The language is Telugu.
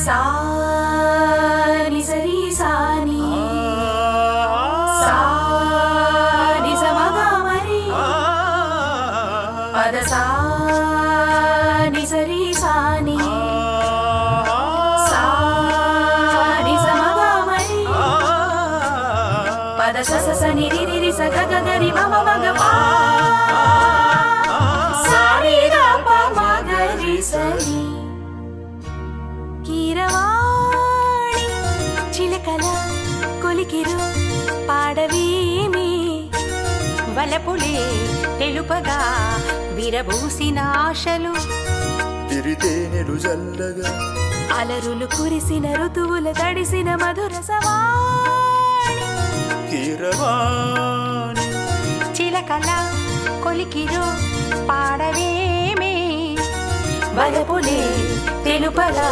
సా ని సరి సాని సా ని సమగా మరి పద సా ని సరి సాని సా ని సమగా మరి పద స స ని రి రి రి స గ గ గ రి మ మ మ గ పా సా రి గ ప మ గ రి స ని కీరవాణి చిలకల కొలికిరు పాడవీమి వలపులే తెలుపగా విరబూసిన ఆశలు తిరితేనెలు జల్లగా అలరులు కురిసిన ఋతువుల తడిసిన మధుర సవాణి కీరవాణి చిలకల కొలికిరు పాడవేమి వలపులే తెలుపగా